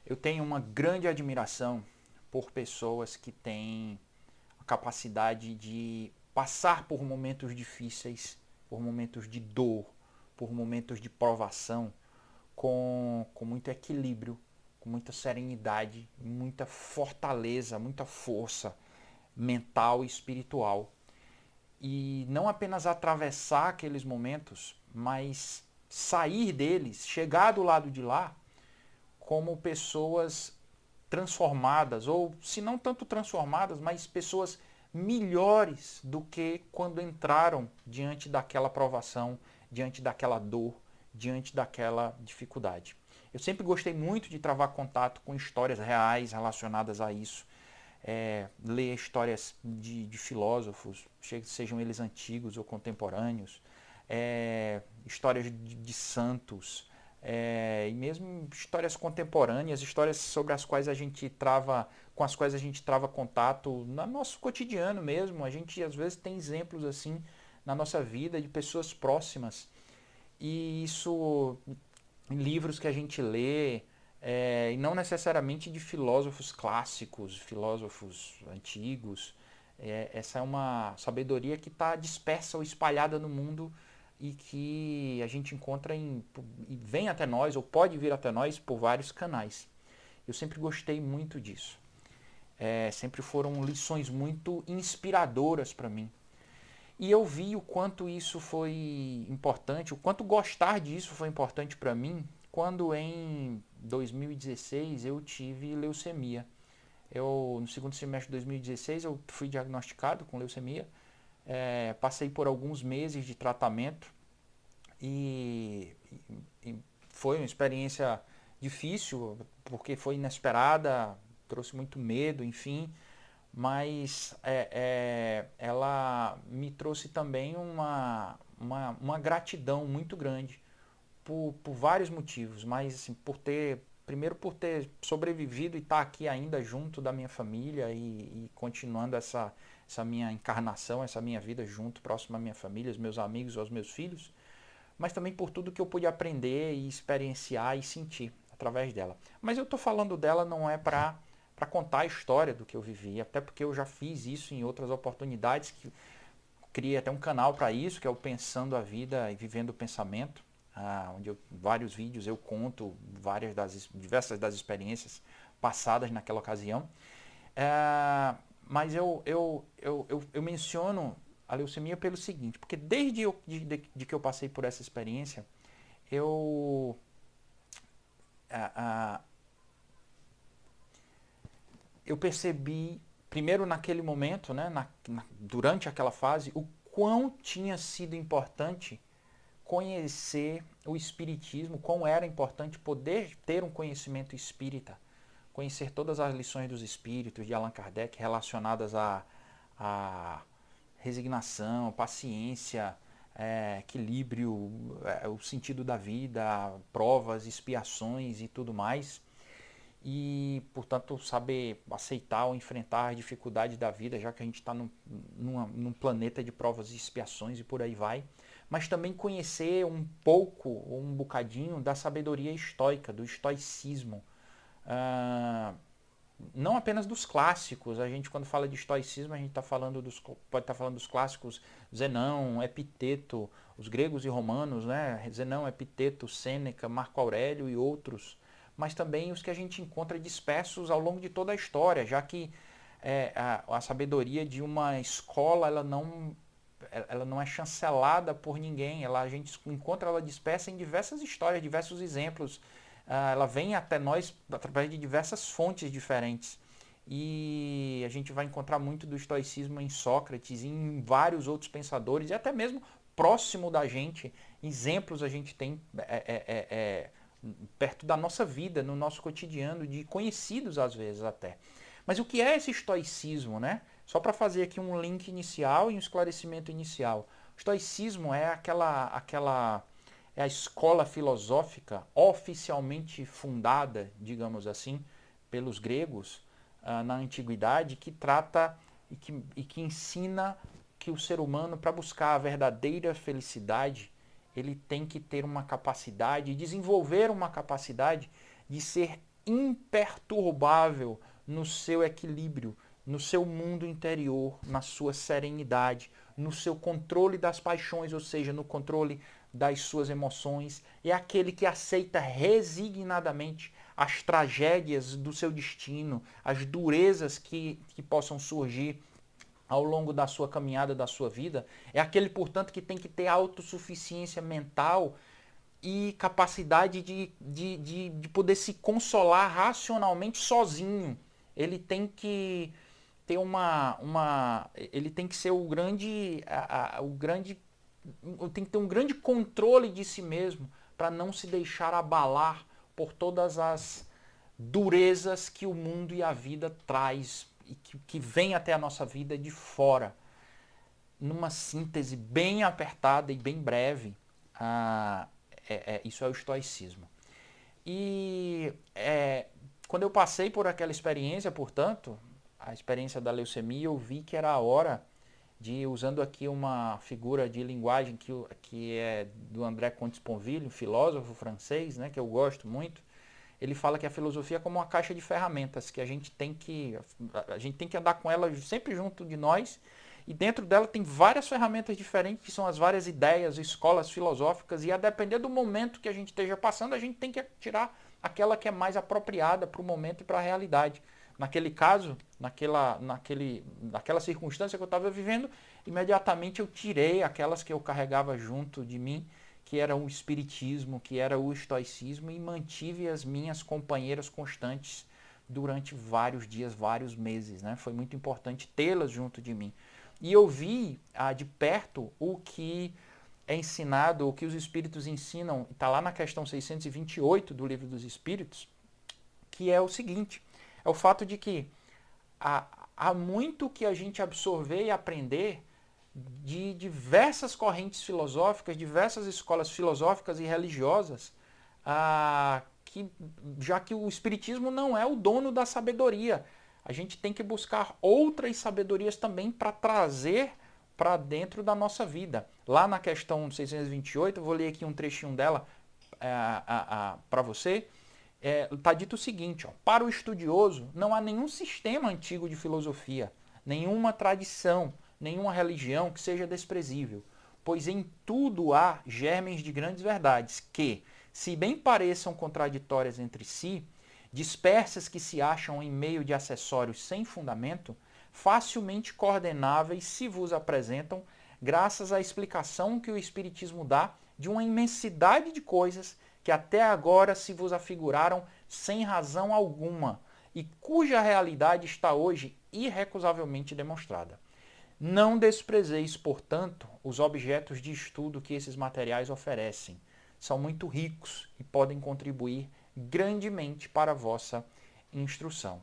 Eu tenho uma grande admiração por pessoas que têm a capacidade de passar por momentos difíceis, por momentos de dor, por momentos de provação, com muito equilíbrio, com muita serenidade, muita fortaleza, muita força mental e espiritual. E não apenas atravessar aqueles momentos, mas sair deles, chegar do lado de lá como pessoas transformadas, ou se não tanto transformadas, mas pessoas melhores do que quando entraram diante daquela provação, diante daquela dor, diante daquela dificuldade. Eu sempre gostei muito de travar contato com histórias reais relacionadas a isso. Ler histórias de filósofos, sejam eles antigos ou contemporâneos, histórias de santos, e mesmo histórias contemporâneas, histórias sobre as quais a gente trava, com as quais a gente trava contato no nosso cotidiano mesmo. A gente às vezes tem exemplos assim na nossa vida de pessoas próximas, e isso em livros que a gente lê, e não necessariamente de filósofos clássicos, filósofos antigos. Essa é uma sabedoria que está dispersa ou espalhada no mundo e que a gente encontra e vem até nós, ou pode vir até nós, por vários canais. Eu sempre gostei muito disso. Sempre foram lições muito inspiradoras para mim. E eu vi o quanto isso foi importante, o quanto gostar disso foi importante para mim, quando em 2016 eu tive leucemia. No segundo semestre de 2016, eu fui diagnosticado com leucemia. Passei por alguns meses de tratamento e foi uma experiência difícil, porque foi inesperada, trouxe muito medo, enfim, mas ela me trouxe também uma gratidão muito grande por vários motivos, mas assim, primeiro por ter sobrevivido e estar aqui ainda junto da minha família e continuando essa minha encarnação, essa minha vida junto, próximo à minha família, aos meus amigos, aos meus filhos, mas também por tudo que eu pude aprender e experienciar e sentir através dela. Mas eu estou falando dela não é para contar a história do que eu vivi, até porque eu já fiz isso em outras oportunidades, que criei até um canal para isso, que é o Pensando a Vida e Vivendo o Pensamento, onde vários vídeos eu conto diversas das experiências passadas naquela ocasião. Mas eu menciono a leucemia pelo seguinte, porque de que eu passei por essa experiência, eu, ah, ah, eu percebi, primeiro naquele momento, né, durante aquela fase, o quão tinha sido importante conhecer o espiritismo, quão era importante poder ter um conhecimento espírita, conhecer todas as lições dos espíritos de Allan Kardec relacionadas a resignação, paciência, equilíbrio, o sentido da vida, provas, expiações e tudo mais. E, portanto, saber aceitar ou enfrentar as dificuldades da vida, já que a gente está num planeta de provas e expiações e por aí vai. Mas também conhecer um pouco, ou um bocadinho, da sabedoria estoica, do estoicismo. Ah, não apenas dos clássicos. A gente, quando fala de estoicismo, a gente pode estar falando dos clássicos Zenão, Epiteto, os gregos e romanos, né? Zenão, Epiteto, Sêneca, Marco Aurélio e outros, mas também os que a gente encontra dispersos ao longo de toda a história, já que a sabedoria de uma escola ela não é chancelada por ninguém, a gente encontra ela dispersa em diversas histórias, diversos exemplos. Ela vem até nós através de diversas fontes diferentes. E a gente vai encontrar muito do estoicismo em Sócrates, em vários outros pensadores, e até mesmo próximo da gente. Exemplos a gente tem perto da nossa vida, no nosso cotidiano, de conhecidos às vezes até. Mas o que é esse estoicismo, né? Só para fazer aqui um link inicial e um esclarecimento inicial. O estoicismo é a escola filosófica oficialmente fundada, digamos assim, pelos gregos na antiguidade, que trata e que ensina que o ser humano, para buscar a verdadeira felicidade, ele tem que ter uma capacidade, desenvolver uma capacidade de ser imperturbável no seu equilíbrio, no seu mundo interior, na sua serenidade, no seu controle das paixões, ou seja, no controle das suas emoções. É aquele que aceita resignadamente as tragédias do seu destino, as durezas que possam surgir ao longo da sua caminhada, da sua vida. É aquele, portanto, que tem que ter autossuficiência mental e capacidade de poder se consolar racionalmente sozinho. Ele tem que ter ele tem que ser tem que ter um grande controle de si mesmo para não se deixar abalar por todas as durezas que o mundo e a vida traz e que vem até a nossa vida de fora. Numa síntese bem apertada e bem breve, isso é o estoicismo. E quando eu passei por aquela experiência, portanto, a experiência da leucemia, eu vi que era a hora de, usando aqui uma figura de linguagem que é do André Comte-Sponville, um filósofo francês, né, que eu gosto muito. Ele fala que a filosofia é como uma caixa de ferramentas, que a gente tem que andar com ela sempre junto de nós, e dentro dela tem várias ferramentas diferentes, que são as várias ideias, escolas filosóficas, e a depender do momento que a gente esteja passando, a gente tem que tirar aquela que é mais apropriada para o momento e para a realidade. Naquele caso, naquela circunstância que eu estava vivendo, imediatamente eu tirei aquelas que eu carregava junto de mim, que era o espiritismo, que era o estoicismo, e mantive as minhas companheiras constantes durante vários dias, vários meses, né? Foi muito importante tê-las junto de mim. E eu vi de perto o que é ensinado, o que os espíritos ensinam, está lá na questão 628 do Livro dos Espíritos, que é o seguinte: é o fato de que há muito que a gente absorver e aprender de diversas correntes filosóficas, diversas escolas filosóficas e religiosas, já que o espiritismo não é o dono da sabedoria. A gente tem que buscar outras sabedorias também para trazer para dentro da nossa vida. Lá na questão 628, eu vou ler aqui um trechinho dela para você. Está dito o seguinte: para o estudioso, não há nenhum sistema antigo de filosofia, nenhuma tradição, nenhuma religião que seja desprezível, pois em tudo há germes de grandes verdades que, se bem pareçam contraditórias entre si, dispersas que se acham em meio de acessórios sem fundamento, facilmente coordenáveis se vos apresentam, graças à explicação que o Espiritismo dá de uma imensidade de coisas que até agora se vos afiguraram sem razão alguma e cuja realidade está hoje irrecusavelmente demonstrada. Não desprezeis, portanto, os objetos de estudo que esses materiais oferecem. São muito ricos e podem contribuir grandemente para a vossa instrução.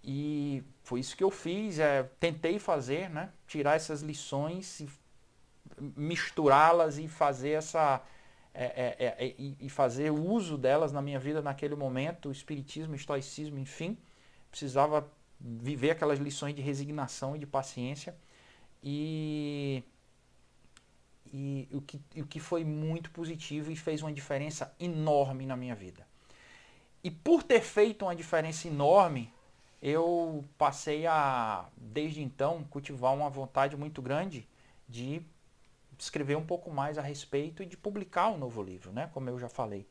E foi isso que eu fiz, tentei fazer, né? Tirar essas lições, misturá-las e fazer e fazer uso delas na minha vida naquele momento, o espiritismo, o estoicismo, enfim. Precisava viver aquelas lições de resignação e de paciência. E o que foi muito positivo e fez uma diferença enorme na minha vida. E por ter feito uma diferença enorme, eu passei desde então, cultivar uma vontade muito grande de escrever um pouco mais a respeito e de publicar um novo livro, né? Como eu já falei.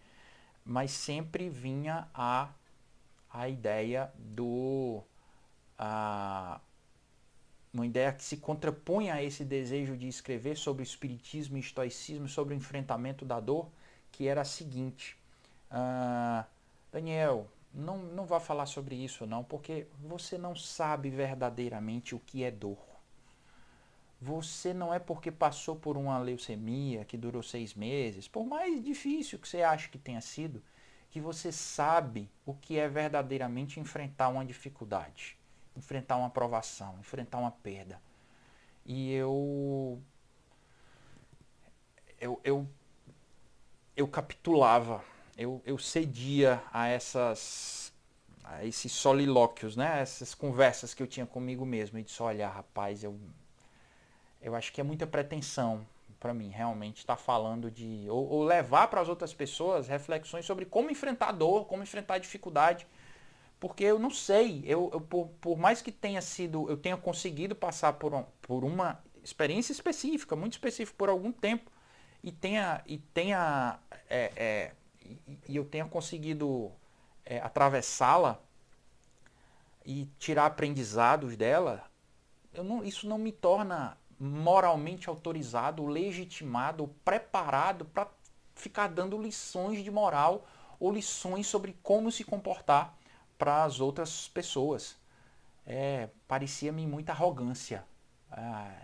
Mas sempre vinha a ideia uma ideia que se contrapunha a esse desejo de escrever sobre o espiritismo e estoicismo, sobre o enfrentamento da dor, que era a seguinte: Daniel, não vá falar sobre isso não, porque você não sabe verdadeiramente o que é dor. Você não é porque passou por uma leucemia que durou 6 meses, por mais difícil que você ache que tenha sido, que você sabe o que é verdadeiramente enfrentar uma dificuldade, enfrentar uma provação, enfrentar uma perda. E eu capitulava, eu cedia a esses solilóquios, né? Essas conversas que eu tinha comigo mesmo. E disse: olha, rapaz, eu acho que é muita pretensão para mim, realmente estar falando de... Ou levar para as outras pessoas reflexões sobre como enfrentar dor, como enfrentar dificuldade. Porque eu não sei, por mais que tenha sido, eu tenha conseguido passar por uma experiência específica, muito específica, por algum tempo, é, é, e eu tenha conseguido atravessá-la e tirar aprendizados dela, isso não me torna moralmente autorizado, legitimado, preparado para ficar dando lições de moral ou lições sobre como se comportar para as outras pessoas. Parecia-me muita arrogância.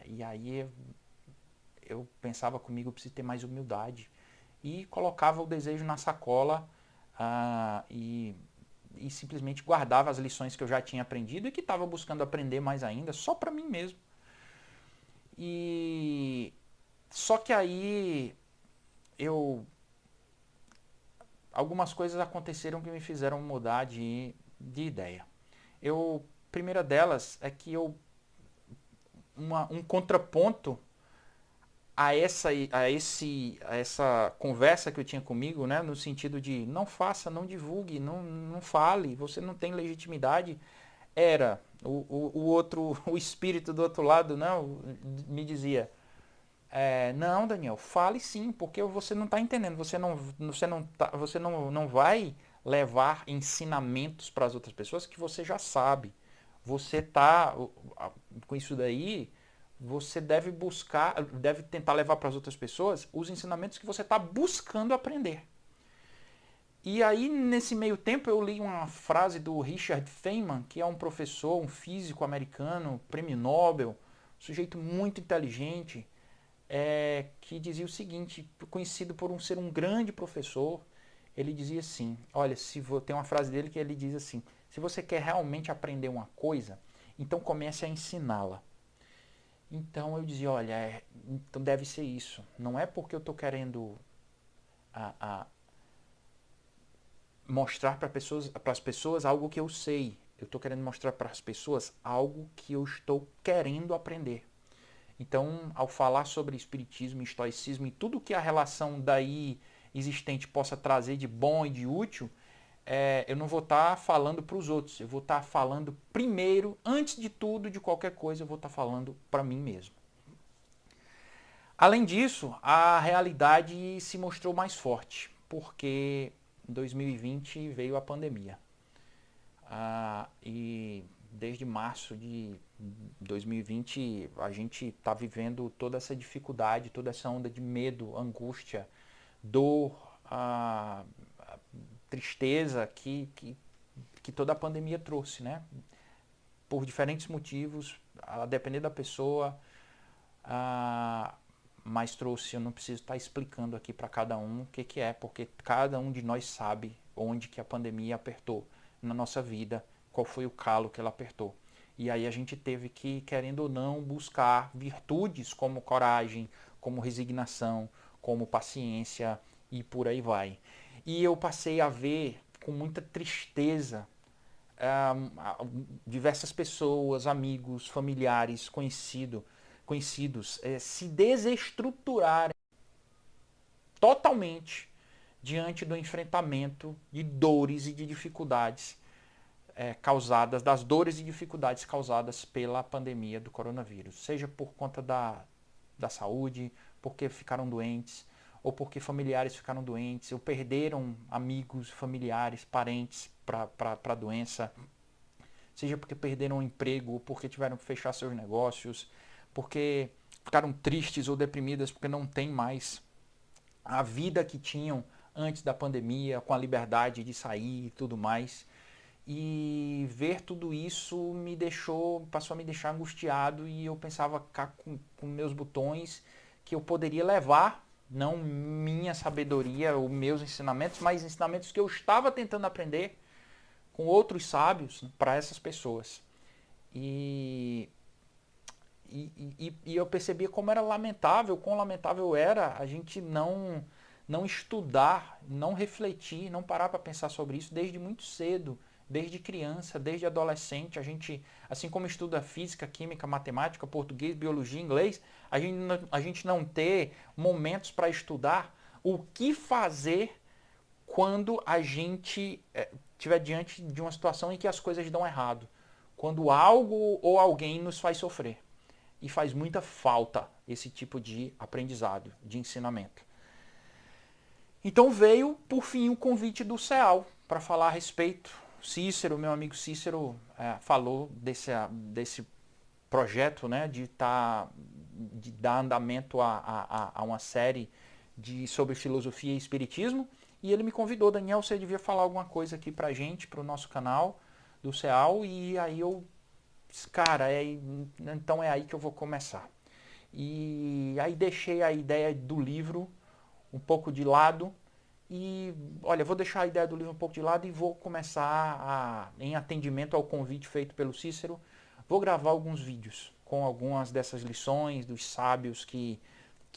E aí eu pensava comigo, eu preciso ter mais humildade. E colocava o desejo na sacola e simplesmente guardava as lições que eu já tinha aprendido e que estava buscando aprender mais ainda, só para mim mesmo. E só que aí algumas coisas aconteceram que me fizeram mudar de ideia. Primeira delas é que um contraponto a essa conversa que eu tinha comigo, né, no sentido de não faça, não divulgue, não fale, você não tem legitimidade, era o outro, o espírito do outro lado, não, me dizia, não, Daniel, fale sim, porque você não está entendendo, você não vai levar ensinamentos para as outras pessoas que você já sabe. Você tá com isso daí, você deve tentar levar para as outras pessoas os ensinamentos que você está buscando aprender. E aí, nesse meio tempo, eu li uma frase do Richard Feynman, que é um professor, um físico americano, prêmio Nobel, um sujeito muito inteligente, que dizia o seguinte, conhecido por ser um grande professor, ele dizia assim, olha, tem uma frase dele que ele diz assim, se você quer realmente aprender uma coisa, então comece a ensiná-la. Então eu dizia, olha, então deve ser isso. Não é porque eu estou querendo mostrar para as pessoas algo que eu sei. Eu estou querendo mostrar para as pessoas algo que eu estou querendo aprender. Então, ao falar sobre espiritismo, estoicismo e tudo que a relação daí existente possa trazer de bom e de útil, eu não vou estar falando para os outros. Eu vou estar falando primeiro, antes de tudo, de qualquer coisa, eu vou estar falando para mim mesmo. Além disso, a realidade se mostrou mais forte, porque em 2020 veio a pandemia. E desde março de 2020 a gente está vivendo toda essa dificuldade, toda essa onda de medo, angústia, dor, tristeza que toda a pandemia trouxe, né? Por diferentes motivos, a depender da pessoa, mas trouxe, eu não preciso estar explicando aqui para cada um o que é, porque cada um de nós sabe onde que a pandemia apertou na nossa vida, qual foi o calo que ela apertou. E aí a gente teve que, querendo ou não, buscar virtudes como coragem, como resignação, como paciência e por aí vai. E eu passei a ver com muita tristeza diversas pessoas, amigos, familiares, conhecidos se desestruturarem totalmente diante do enfrentamento de dores e de dificuldades das dores e dificuldades causadas pela pandemia do coronavírus, seja por conta da saúde, porque ficaram doentes, ou porque familiares ficaram doentes, ou perderam amigos, familiares, parentes para a doença, seja porque perderam o emprego, ou porque tiveram que fechar seus negócios, porque ficaram tristes ou deprimidas porque não tem mais a vida que tinham antes da pandemia, com a liberdade de sair e tudo mais. E ver tudo isso passou a me deixar angustiado e eu pensava cá com meus botões que eu poderia levar, não minha sabedoria ou meus ensinamentos, mas ensinamentos que eu estava tentando aprender com outros sábios para essas pessoas. E eu percebia como era lamentável, quão lamentável era a gente não estudar, não refletir, não parar para pensar sobre isso desde muito cedo, desde criança, desde adolescente. A gente, assim como estuda física, química, matemática, português, biologia, inglês, a gente não ter momentos para estudar o que fazer quando a gente estiver diante de uma situação em que as coisas dão errado. Quando algo ou alguém nos faz sofrer. E faz muita falta esse tipo de aprendizado, de ensinamento. Então veio, por fim, o convite do CEAL para falar a respeito. Cícero, meu amigo Cícero, falou desse projeto, né, de dar andamento a uma série sobre filosofia e espiritismo. E ele me convidou, Daniel, você devia falar alguma coisa aqui pra gente, pro nosso canal do CEAL. E aí eu, cara, então é aí que eu vou começar. E aí deixei a ideia do livro um pouco de lado. E, olha, vou deixar a ideia do livro um pouco de lado e vou começar, em atendimento ao convite feito pelo Cícero, vou gravar alguns vídeos com algumas dessas lições dos sábios que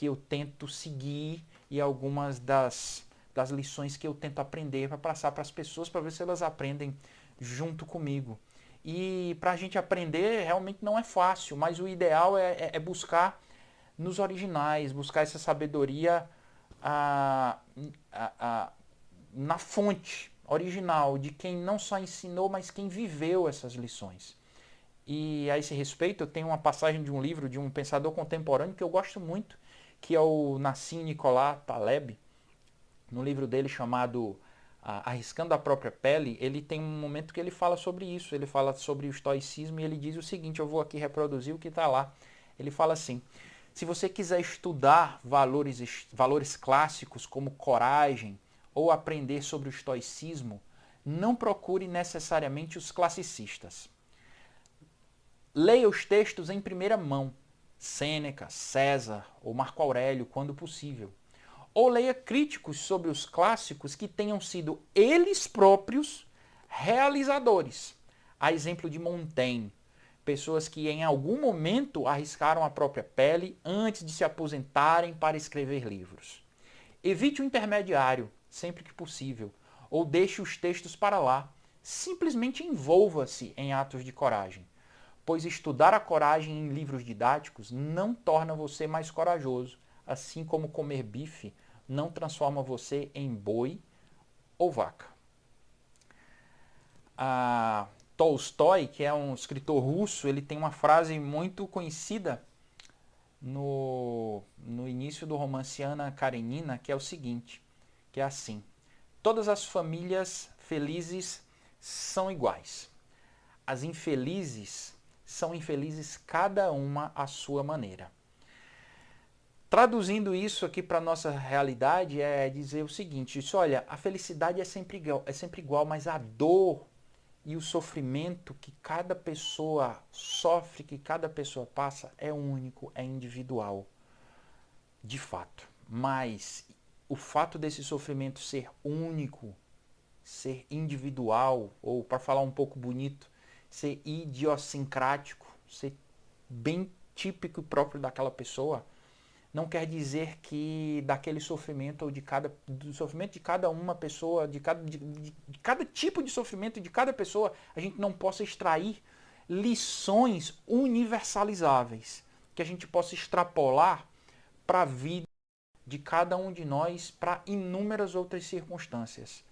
eu tento seguir e algumas das lições que eu tento aprender para passar para as pessoas, para ver se elas aprendem junto comigo. E para a gente aprender realmente não é fácil, mas o ideal é buscar nos originais, buscar essa sabedoria na fonte original de quem não só ensinou, mas quem viveu essas lições. E a esse respeito eu tenho uma passagem de um livro de um pensador contemporâneo que eu gosto muito, que é o Nassim Nicolas Taleb. No livro dele chamado Arriscando a Própria Pele, ele tem um momento que ele fala sobre isso, ele fala sobre o estoicismo e ele diz o seguinte, eu vou aqui reproduzir o que está lá. Ele fala assim: se você quiser estudar valores clássicos como coragem ou aprender sobre o estoicismo, não procure necessariamente os classicistas. Leia os textos em primeira mão, Sêneca, César ou Marco Aurélio, quando possível. Ou leia críticos sobre os clássicos que tenham sido eles próprios realizadores. A exemplo de Montaigne, pessoas que em algum momento arriscaram a própria pele antes de se aposentarem para escrever livros. Evite o intermediário, sempre que possível, ou deixe os textos para lá. Simplesmente envolva-se em atos de coragem, pois estudar a coragem em livros didáticos não torna você mais corajoso, assim como comer bife não transforma você em boi ou vaca. Tolstói, que é um escritor russo, ele tem uma frase muito conhecida no início do romance Ana Karenina, que é o seguinte, que é assim: todas as famílias felizes são iguais. As infelizes são infelizes cada uma à sua maneira. Traduzindo isso aqui para a nossa realidade é dizer o seguinte, olha, a felicidade é sempre igual, mas a dor e o sofrimento que cada pessoa sofre, que cada pessoa passa, é único, é individual, de fato. Mas o fato desse sofrimento ser único, ser individual, ou para falar um pouco bonito, ser idiosincrático, ser bem típico e próprio daquela pessoa, não quer dizer que daquele sofrimento ou do sofrimento de cada uma pessoa, de cada tipo de sofrimento de cada pessoa, a gente não possa extrair lições universalizáveis, que a gente possa extrapolar para a vida de cada um de nós, para inúmeras outras circunstâncias.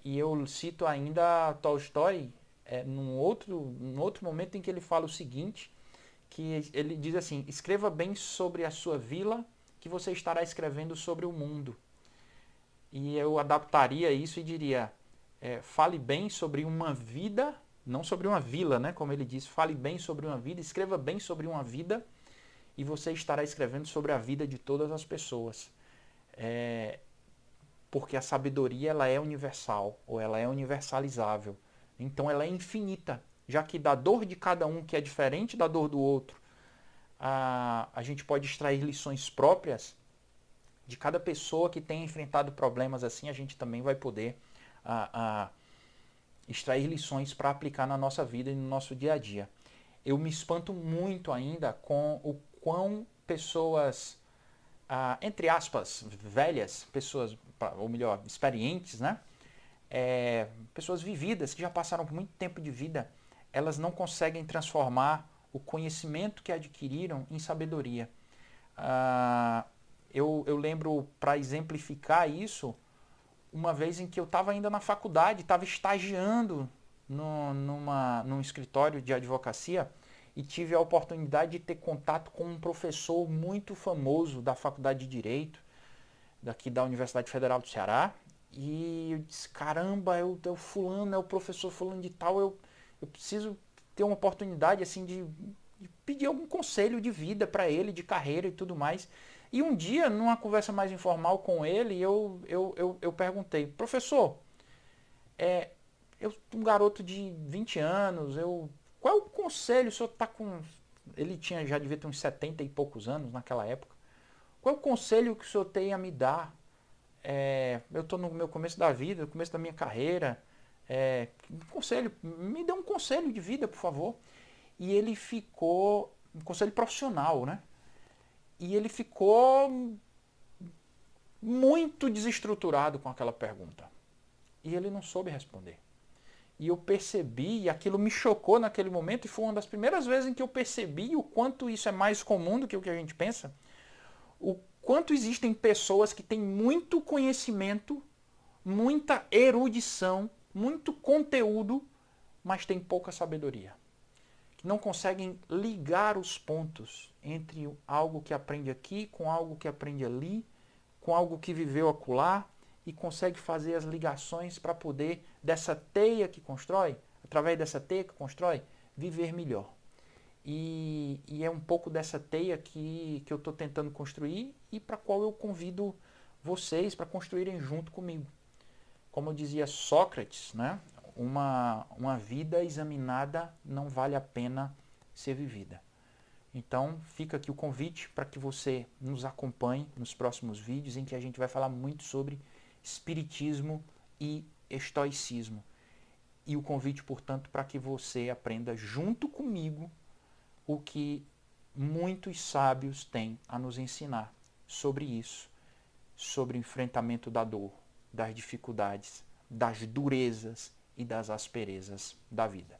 E eu cito ainda Tolstói, num outro momento em que ele fala o seguinte, que ele diz assim: escreva bem sobre a sua vila, que você estará escrevendo sobre o mundo. E eu adaptaria isso e diria: fale bem sobre uma vida, não sobre uma vila, né? Como ele diz, fale bem sobre uma vida, escreva bem sobre uma vida, e você estará escrevendo sobre a vida de todas as pessoas. Porque a sabedoria ela é universal, ou ela é universalizável. Então ela é infinita, já que da dor de cada um, que é diferente da dor do outro, a gente pode extrair lições próprias de cada pessoa que tem enfrentado problemas assim, a gente também vai poder extrair lições para aplicar na nossa vida e no nosso dia a dia. Eu me espanto muito ainda com o quão pessoas, entre aspas, velhas, pessoas, ou melhor, experientes, né? pessoas vividas, que já passaram por muito tempo de vida, elas não conseguem transformar o conhecimento que adquiriram em sabedoria. Eu lembro, para exemplificar isso, uma vez em que eu estava ainda na faculdade, estava estagiando num escritório de advocacia e tive a oportunidade de ter contato com um professor muito famoso da Faculdade de Direito, daqui da Universidade Federal do Ceará. E eu disse, caramba, eu fulano, é o professor fulano de tal, eu preciso ter uma oportunidade assim de pedir algum conselho de vida para ele, de carreira e tudo mais. E um dia, numa conversa mais informal com ele, eu perguntei, professor, eu um garoto de 20 anos, qual é o conselho, o senhor está com... Ele já devia ter uns 70 e poucos anos naquela época. Qual é o conselho que o senhor tem a me dar? Eu estou no meu começo da vida, no começo da minha carreira. Me dê um conselho de vida, por favor. E ele ficou, um conselho profissional, né? E ele ficou muito desestruturado com aquela pergunta. E ele não soube responder. E eu percebi, e aquilo me chocou naquele momento, e foi uma das primeiras vezes em que eu percebi o quanto isso é mais comum do que o que a gente pensa. O quanto existem pessoas que têm muito conhecimento, muita erudição, muito conteúdo, mas têm pouca sabedoria. Que não conseguem ligar os pontos entre algo que aprende aqui, com algo que aprende ali, com algo que viveu acolá, e consegue fazer as ligações para poder, dessa teia que constrói, através dessa teia que constrói, viver melhor. E é um pouco dessa teia que eu estou tentando construir e para a qual eu convido vocês para construírem junto comigo. Como dizia Sócrates, né? Uma vida examinada não vale a pena ser vivida. Então fica aqui o convite para que você nos acompanhe nos próximos vídeos em que a gente vai falar muito sobre espiritismo e estoicismo. E o convite, portanto, para que você aprenda junto comigo o que muitos sábios têm a nos ensinar sobre isso, sobre o enfrentamento da dor, das dificuldades, das durezas e das asperezas da vida.